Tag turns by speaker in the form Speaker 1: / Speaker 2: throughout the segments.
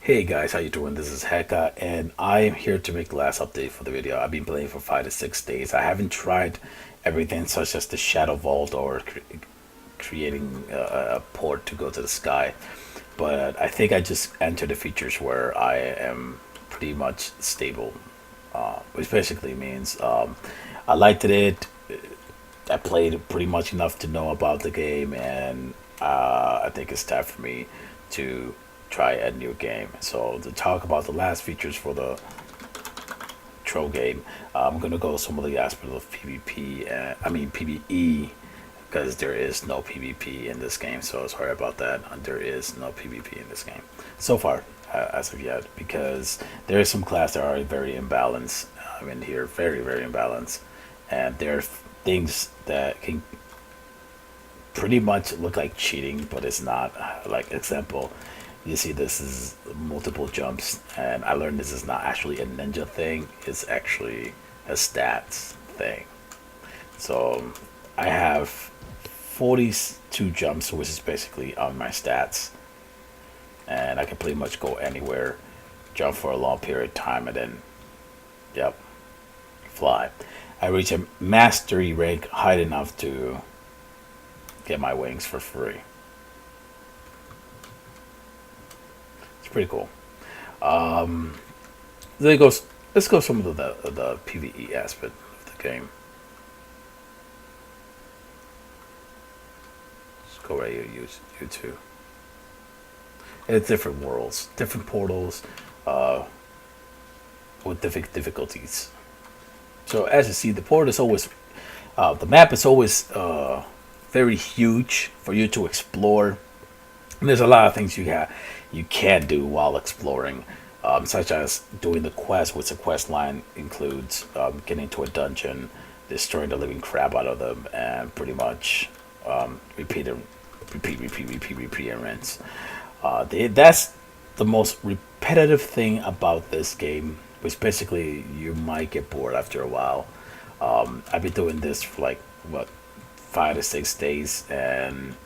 Speaker 1: Hey guys, how you doing? This is Heka, and I am here to make the last update for the video. I've been playing for 5 to 6 days. I haven't tried everything such as the Shadow Vault or creating a port to go to the sky, but I think I just entered the features where I am pretty much stable, which basically means I liked it. I played pretty much enough to know about the game, and I think it's time for me to try a new game. So to talk about the last features for the trove game, I'm gonna go some of the aspects of PvP. I mean PvE, because there is no PvP in this game. So sorry about that. There is no PvP in this game so far, as of yet, because there is some class that are very imbalanced. In here, very imbalanced, and there are things that can pretty much look like cheating, but it's not. Like example, you see this is multiple jumps, and I learned this is not actually a ninja thing. It's actually a stats thing. So I have 42 jumps, which is basically on my stats, and I can pretty much go anywhere, jump for a long period of time, and then, yep, fly. I reach a mastery rank high enough to get my wings for free. It's pretty cool. Then it goes. Let's go some of the PVE aspect of the game. Let's go right here. Use YouTube. It's different worlds, different portals, uh, with different difficulties. So as you see, the port is always, the map is always very huge for you to explore. And there's a lot of things you can do while exploring, such as doing the quest, which the quest line includes getting to a dungeon, destroying the living crap out of them, and pretty much repeat, and rinse. That's the most repetitive thing about this game, which basically you might get bored after a while. I've been doing this for like what 5 to 6 days, and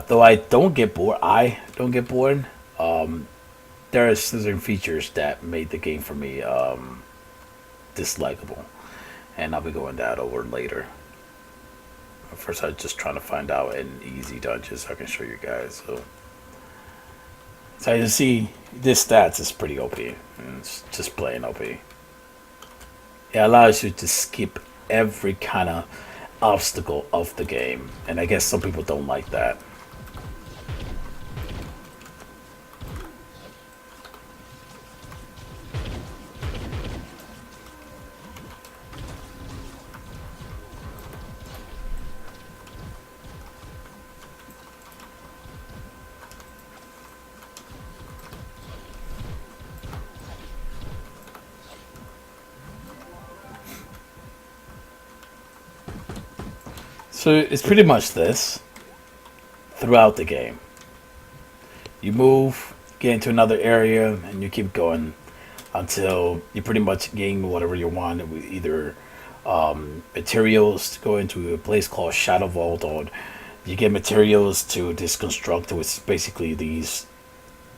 Speaker 1: though I don't get bored. There are certain features that made the game for me dislikable, and I'll be going that over later. First, I'm just trying to find out an easy dungeon so I can show you guys. So as you see, this stats is pretty OP. It's just plain OP. It allows you to skip every kind of obstacle of the game, and I guess some people don't like that. So it's pretty much this throughout the game. You move, get into another area, and you keep going until you pretty much gain whatever you want. Either materials to go into a place called Shadow Vault, or you get materials to disconstruct, which is basically these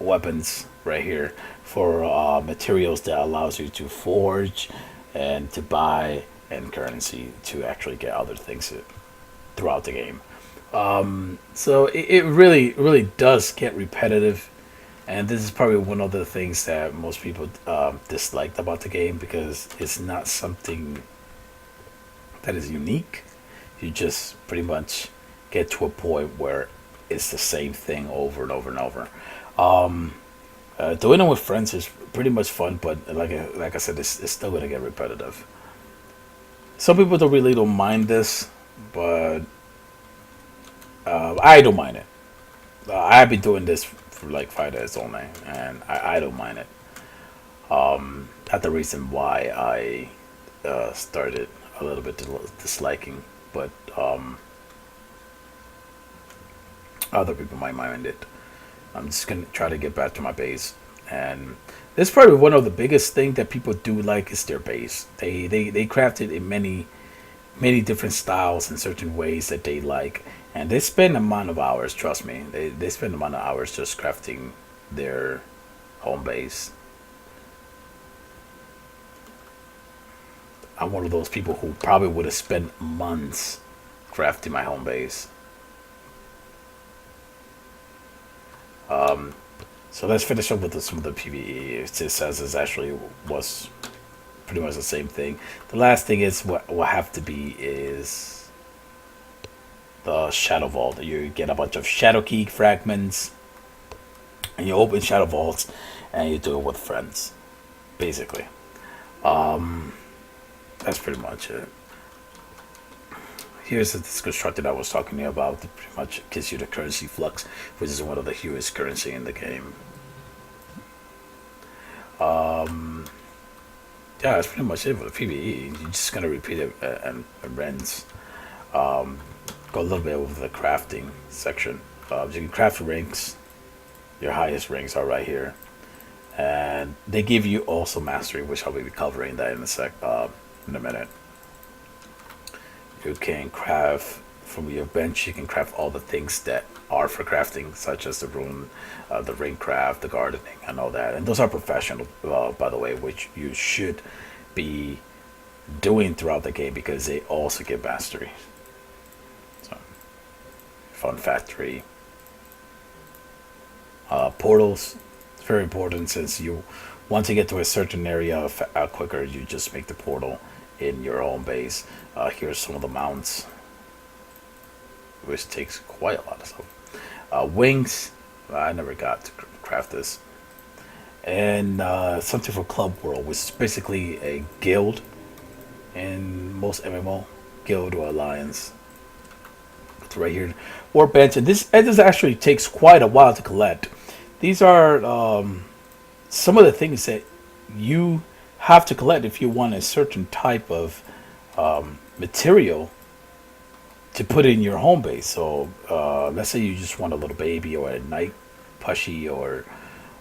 Speaker 1: weapons right here for materials that allows you to forge and to buy and currency to actually get other things throughout the game. So it really does get repetitive, and this is probably one of the things that most people disliked about the game, because it's not something that is unique. You just pretty much get to a point where it's the same thing over and over and over. Doing it with friends is pretty much fun, but like I said, it's still gonna get repetitive. Some people don't mind this, but I don't mind it. I've been doing this for like 5 days only, and I don't mind it. That's the reason why I started a little bit disliking, but other people might mind it. I'm just gonna try to get back to my base, and this is probably one of the biggest thing that people do like is their base. They craft it in many different styles and certain ways that they like, and they spend a amount of hours. Trust me, they spend a amount of hours just crafting their home base. I'm one of those people who probably would have spent months crafting my home base. So let's finish up with some of the PVE. It says this actually was pretty much the same thing. The last thing is what will have to be is the Shadow Vault. You get a bunch of Shadow Key fragments, and you open Shadow Vaults, and you do it with friends, basically. That's pretty much it. Here's this constructor that I was talking to you about. That pretty much gives you the currency flux, which is one of the hugest currency in the game. Yeah, that's pretty much it for the PvE. You're just gonna repeat it and rinse. Go a little bit over the crafting section. You can craft rings. Your highest rings are right here, and they give you also mastery, which I'll be covering that in a minute. You can craft from your bench. You can craft all the things that are for crafting, such as the rune, the ring craft, the gardening, and all that. And those are professional, by the way, which you should be doing throughout the game because they also give mastery. So, fun factory. Portals. It's very important since you once you get to a certain area quicker, you just make the portal in your home base. Here's some of the mounts, which takes quite a lot of stuff. Wings. I never got to craft this. And something for Club World, which is basically a guild in most MMO. Guild or alliance. It's right here. Workbench. And this actually takes quite a while to collect. These are some of the things that you have to collect if you want a certain type of material to put in your home base. So let's say you just want a little baby or a night plushie, or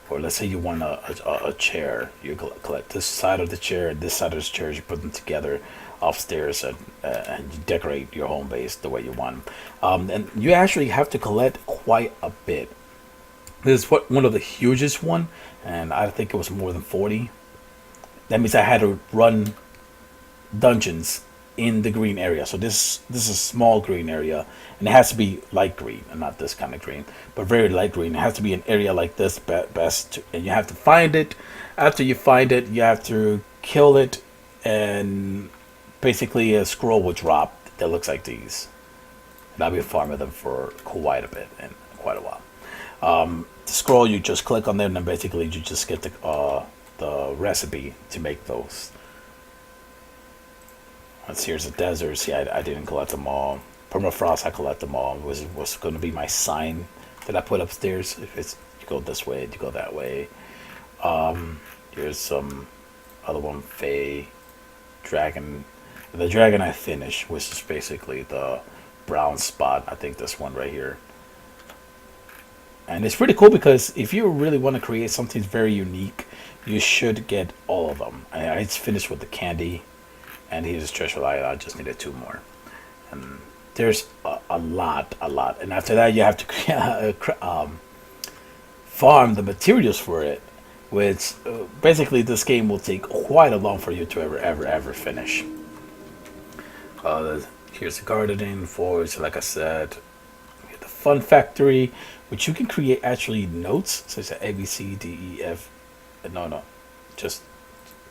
Speaker 1: let's say you want a chair. You collect this side of the chair and this side of the chair. You put them together upstairs and you decorate your home base the way you want. And you actually have to collect quite a bit. This is one of the hugest one, and I think it was more than 40. That means I had to run dungeons in the green area. So this is a small green area, and it has to be light green, and not this kind of green, but very light green. It has to be an area like this best, and you have to find it. After you find it, you have to kill it, and basically a scroll will drop that looks like these. And I've been farming them for quite a bit and quite a while. The scroll, you just click on them, and basically you just get the recipe to make those. Here's the deserts. See, I didn't collect them all. Permafrost, I collect them all. It was going to be my sign that I put upstairs. If it's you go this way, you go that way. Here's some other one, Fae, Dragon. The dragon I finished, which is basically the brown spot. I think this one right here. And it's pretty cool because if you really want to create something very unique, you should get all of them. I just finished with the candy, and here's treasure light. I just needed 2 more. And there's a lot. And after that, you have to farm the materials for it, which basically this game will take quite a long for you to ever finish. Here's the gardening forge, like I said. The fun factory, which you can create actually notes such as A, B, C, D, E, F. No, just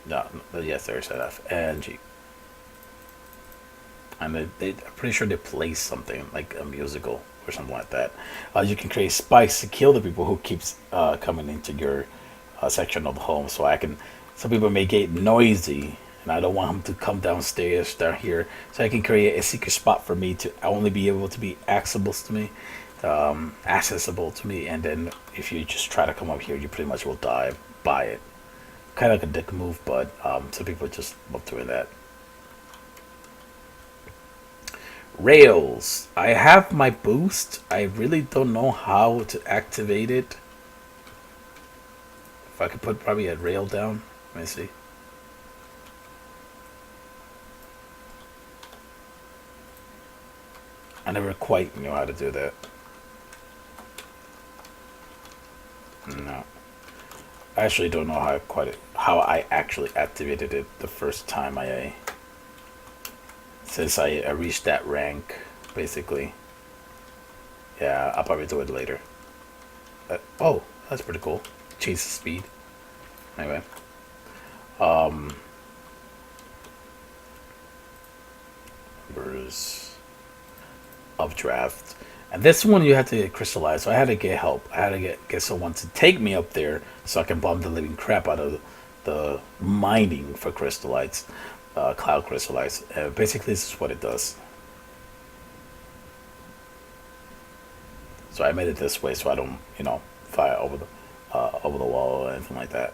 Speaker 1: no. Yes, there's an F and G. And I'm pretty sure they play something like a musical or something like that. You can create spikes to kill the people who keeps coming into your section of the home. So some people may get noisy, and I don't want them to come downstairs down here. So I can create a secret spot for me to only be able to be accessible to me. And then if you just try to come up here, you pretty much will die by it. Kind of like a dick move, but some people just love doing that. Rails. I have my boost. I really don't know how to activate it. If I could put probably a rail down. Let me see. I never quite knew how to do that. No. I actually don't know how I actually activated it the first time since I reached that rank, basically. Yeah, I'll probably do it later. Oh, that's pretty cool. Chase the speed. Anyway, numbers updraft. And this one you had to crystallize, so I had to get help. I had to get someone to take me up there so I can bomb the living crap out of the mining for crystallites, cloud crystallites. Basically, this is what it does. So I made it this way so I don't, fire over the wall or anything like that.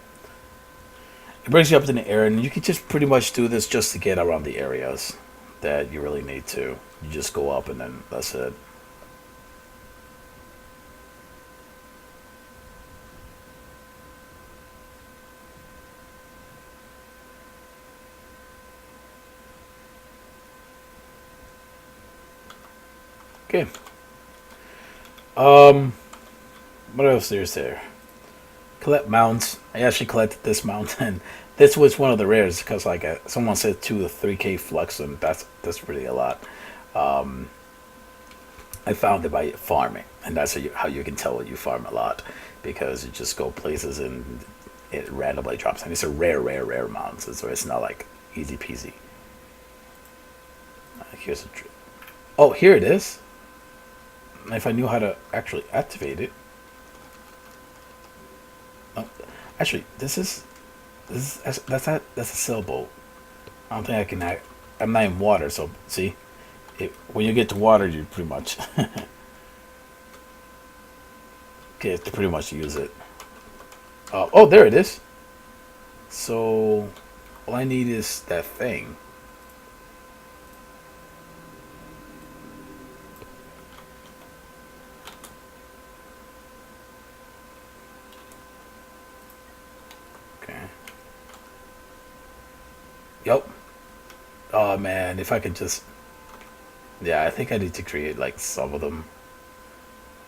Speaker 1: It brings you up in the air, and you can just pretty much do this just to get around the areas that you really need to. You just go up, and then that's it. Okay. Um, what else is there? Collect mounts. I actually collected this mount, and this was one of the rares because like someone said 2 to 3K flux, and that's really a lot. I found it by farming, and that's how you can tell you farm a lot because you just go places and it randomly drops. And it's a rare mount, so it's not like easy peasy. Here's a. Oh, here it is. If I knew how to actually activate it. Oh, actually, that's a sailboat. I don't think I can. I'm not in water, so see, when you get to water, you pretty much get to pretty much use it. Oh, there it is. So all I need is that thing. Okay. Yep. Oh man, if I could just. Yeah, I think I need to create like some of them.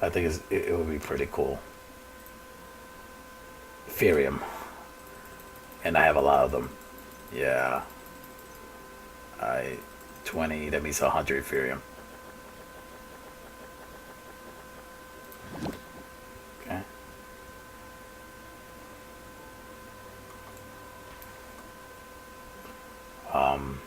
Speaker 1: I think it would be pretty cool. Ethereum, and I have a lot of them. Yeah, I 20. That means 100 Ethereum. Okay. Um.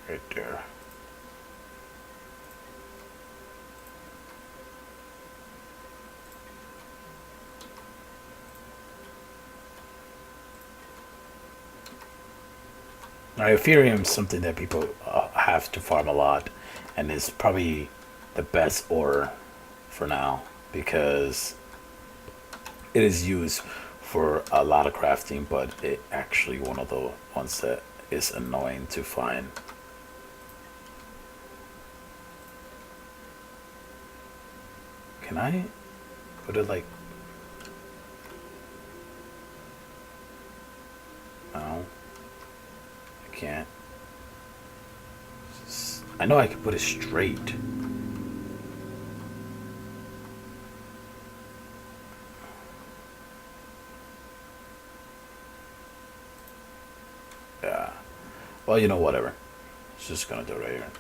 Speaker 1: Right there. Now, Ethereum is something that people have to farm a lot, and is probably the best ore for now because it is used for a lot of crafting, but it actually one of the ones that is annoying to find. Can I put it like? No, I can't. I know I can put it straight. Yeah. Well, whatever. It's just gonna do it right here.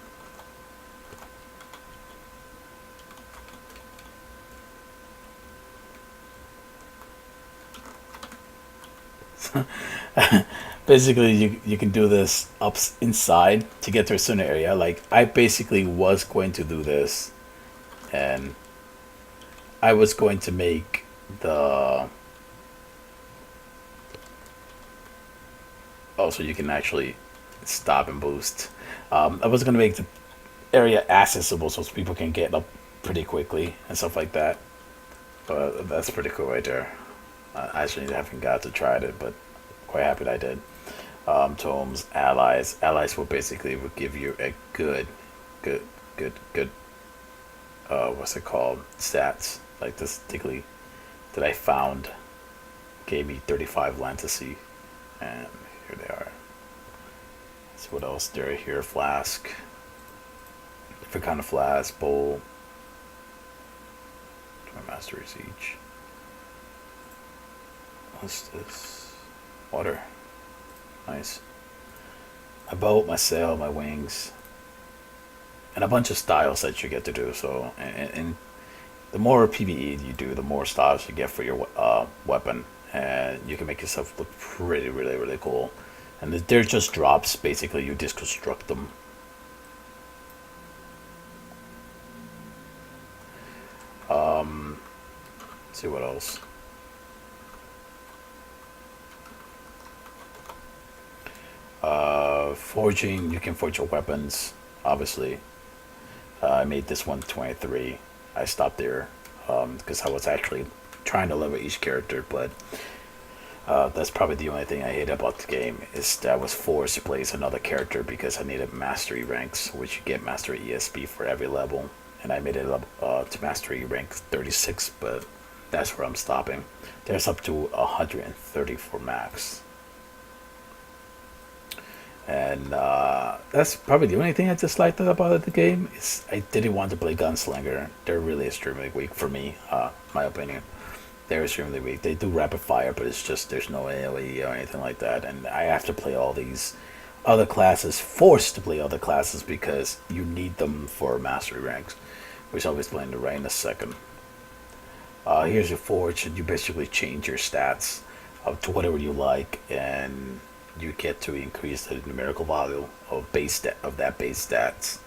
Speaker 1: Basically, you can do this up inside to get to a certain area. Like I basically was going to do this, and I was going to make the. Oh, so you can actually stop and boost. I was going to make the area accessible so people can get up pretty quickly and stuff like that. But that's pretty cool right there. I actually haven't got to try it, but quite happy that I did. Tomes, allies. Allies will basically will give you a good, good. What's it called? Stats like this Digley that I found gave me 35 Lantasy, and here they are. So what else? They're here. Flask, different kind of flask, bowl. My masteries each. What's this? Water. Nice. My boat, my sail, my wings, and a bunch of styles that you get to do. So, and the more PVE you do, the more styles you get for your weapon, and you can make yourself look pretty, really cool. And they're just drops. Basically, you just construct them. Let's see what else. Forging, you can forge your weapons, obviously. I made this one 23. I stopped there because I was actually trying to level each character, but that's probably the only thing I hate about the game is that I was forced to place another character because I needed mastery ranks, which you get mastery ESP for every level, and I made it up to mastery rank 36, but that's where I'm stopping. There's up to 130 for max. And that's probably the only thing I disliked about the game is I didn't want to play Gunslinger. They're really extremely weak for me, my opinion. They're extremely weak. They do rapid fire, but it's just there's no AoE or anything like that. And I have to play all these other classes, forced to play other classes because you need them for mastery ranks, which I'll be explaining right in a second. Here's your forge, and you basically change your stats up to whatever you like, and you get to increase the numerical value of that base stats.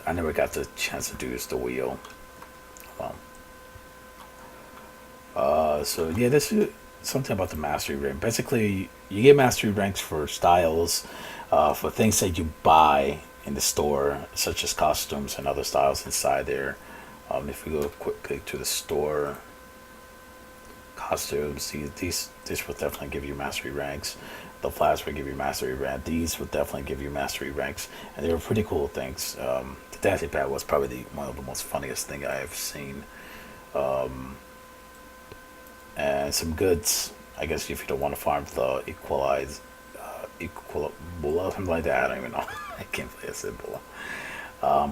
Speaker 1: I never got the chance to do the wheel. So yeah, this is something about the mastery rank. Basically, you get mastery ranks for styles, for things that you buy in the store, such as costumes and other styles inside there. If we go quickly to the store, costumes, these will definitely give you mastery ranks. The flash will give you mastery rank. These will definitely give you mastery ranks, and they were pretty cool things. The dancing pad was probably one of the most funniest thing I have seen. And some goods. I guess if you don't want to farm the something like that. I don't even know. I can't play a symbol.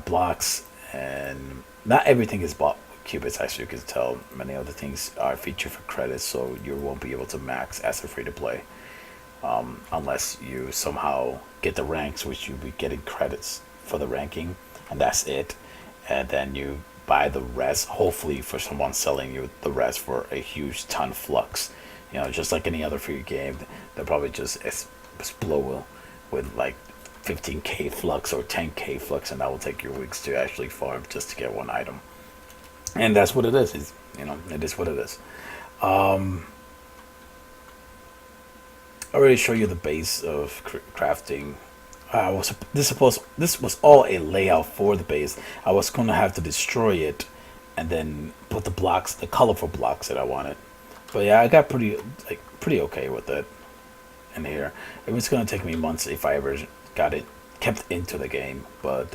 Speaker 1: Blocks, and not everything is bought with cubits, as you can tell. Many other things are featured for credits, so you won't be able to max as a free to play, unless you somehow get the ranks, which you'll be getting credits for the ranking, and that's it. And then you buy the rest, hopefully for someone selling you the rest for a huge ton flux. Just like any other free game, they'll probably just explode with like 15k flux or 10k flux, and that will take your weeks to actually farm just to get one item. And that's what it is. It is what it is. I already show you the base of crafting. This was all a layout for the base. I was gonna have to destroy it, and then put the colorful blocks that I wanted. But yeah, I got pretty okay with it. In here, it was gonna take me months if I ever got it kept into the game. But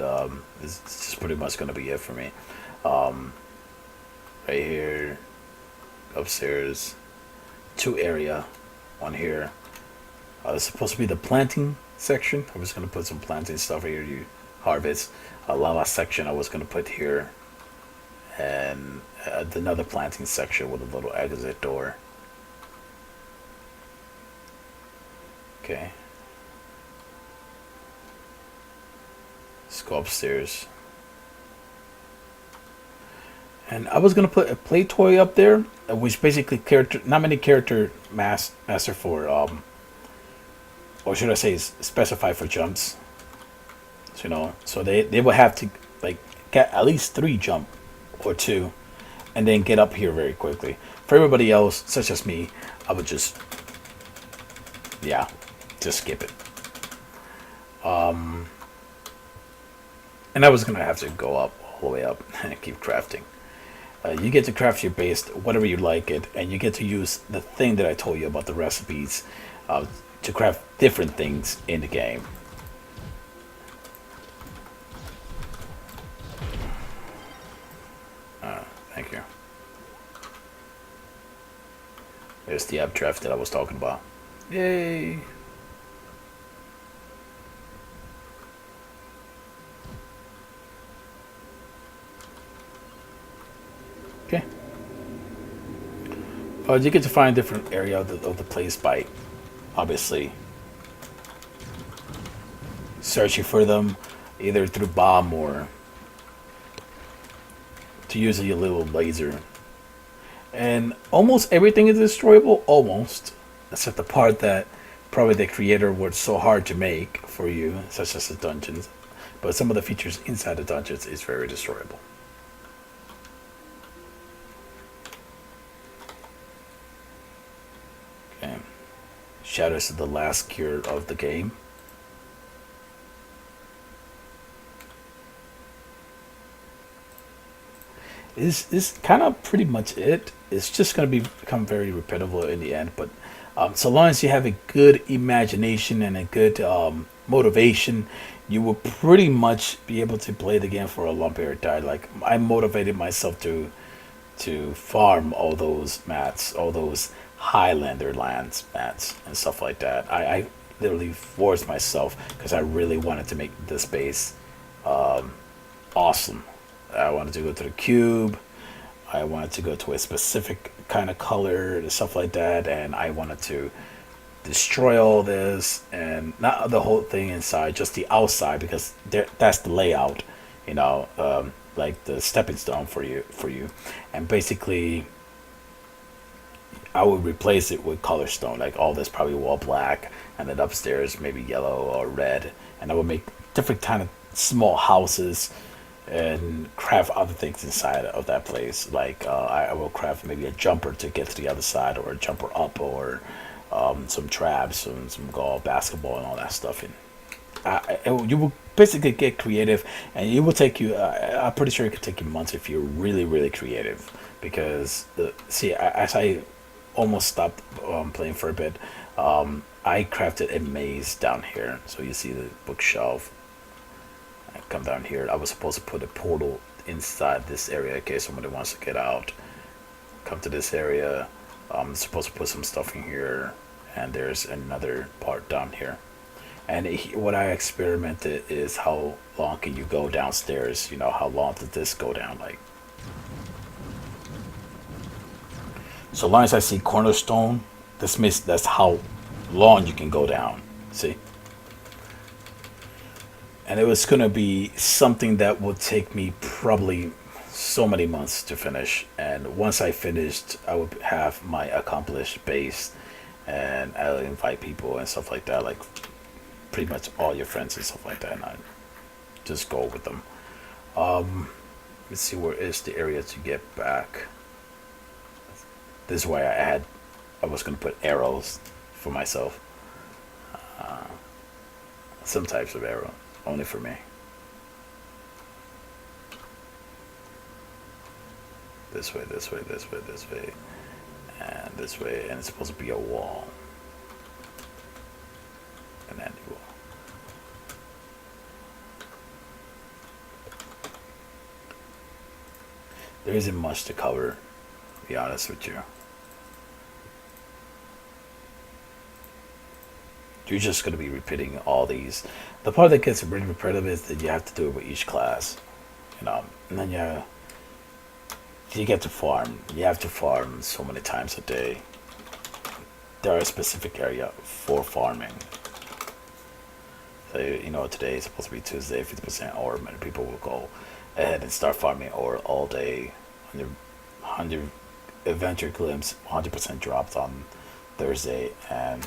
Speaker 1: this is pretty much gonna be it for me. Right here, upstairs, 2 area, one here. It's supposed to be the planting section. I was gonna put some planting stuff here. You harvest. A lava section I was gonna put here, and another planting section with a little exit door. Okay. Let's go upstairs. And I was gonna put a play toy up there, which basically not many character master for or should I say specify for jumps. So they will have to like get at least 3 jump or 2, and then get up here very quickly. For everybody else, such as me, I would just skip it. And I was gonna have to go up all the way up and keep crafting. You get to craft your base whatever you like it, and you get to use the thing that I told you about the recipes uh, to craft different things in the game. Thank you. There's the updraft that I was talking about. Yay! Okay. You get to find different area of the place by, obviously, searching for them, either through bomb or to use a little laser. And almost everything is destroyable, almost, except the part that probably the creator worked so hard to make for you, such as the dungeons. But some of the features inside the dungeons is very destroyable. Okay. Shadows is the last cure of the game. Is kind of pretty much it. It's just going to become very repetitive in the end. But so long as you have a good imagination and a good motivation, you will pretty much be able to play the game for a long period of time. Like I motivated myself to farm all those mats, all those Highlander lands mats and stuff like that. I literally forced myself because I really wanted to make this base awesome. I wanted to go to the cube. I wanted to go to a specific kind of color and stuff like that, and I wanted to destroy all this and not the whole thing inside, just the outside because that's the layout, like the stepping stone for you, and basically I would replace it with color stone, like all this probably all black, and then upstairs maybe yellow or red, and I would make different kind of small houses and craft other things inside of that place. Like I will craft maybe a jumper to get to the other side, or a jumper up, or some traps, some golf, basketball, and all that stuff. And you will basically get creative, and it will take you. I'm pretty sure it could take you months if you're really, really creative. Because as I almost stopped playing for a bit, I crafted a maze down here. So you see the bookshelf. I come down here. I was supposed to put a portal inside this area in case somebody wants to get out. Come to this area. I'm supposed to put some stuff in here, and there's another part down here. And what I experimented is how long can you go downstairs? How long did this go down? Like, so long as I see cornerstone, this means that's how long you can go down. See? And it was going to be something that would take me probably so many months to finish. And once I finished, I would have my accomplished base, and I'll invite people and stuff like that, like pretty much all your friends and stuff like that, and I just go with them. Let's see, where is the area to get back? This is why I was going to put arrows for myself. Some types of arrow. Only for me. This way, this way, this way, this way, and this way, and it's supposed to be a wall. An empty wall. There isn't much to cover, to be honest with you. You're just going to be repeating all these. The part that gets really repetitive is that you have to do it with each class, and then you get to farm. You have to farm so many times a day. There are a specific area for farming. So today is supposed to be Tuesday, 50% ore. Many people will go ahead and start farming ore all day. 100 adventure glimpse, 100% dropped on Thursday, and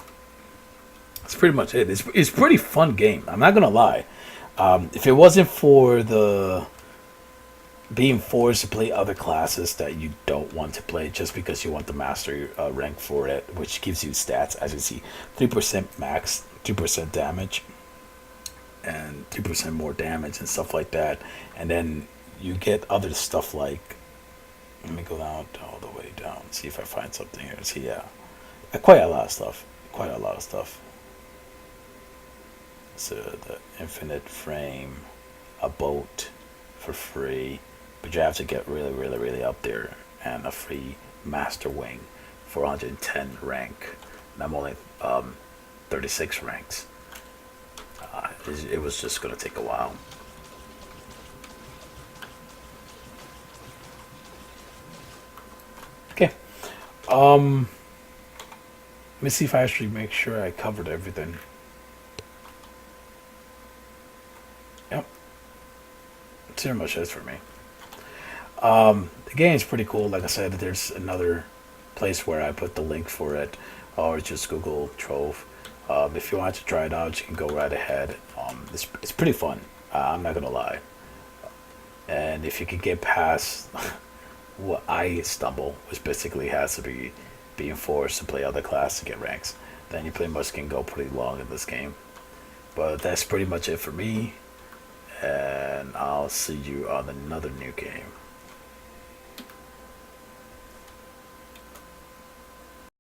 Speaker 1: that's pretty much it. It's pretty fun game. I'm not gonna lie. If it wasn't for the being forced to play other classes that you don't want to play just because you want the master rank for it, which gives you stats, as you see, 3% max, 2% damage, and 2% more damage and stuff like that. And then you get other stuff like Let me go down all the way down. See if I find something here. See, yeah, quite a lot of stuff. Quite a lot of stuff. So the infinite frame, a boat for free, but you have to get really, really, really up there, and a free master wing, 410 rank. And I'm only 36 ranks. It was just gonna take a while. Okay. Let me see if I actually make sure I covered everything. Yep. That's pretty much it for me. The game is pretty cool. Like I said, there's another place where I put the link for it, or just Google Trove. If you want to try it out, you can go right ahead. It's pretty fun. I'm not gonna lie. And if you can get past what I stumble, which basically has to be being forced to play other class to get ranks, then you pretty much can go pretty long in this game. But that's pretty much it for me, and I'll see you on another new game.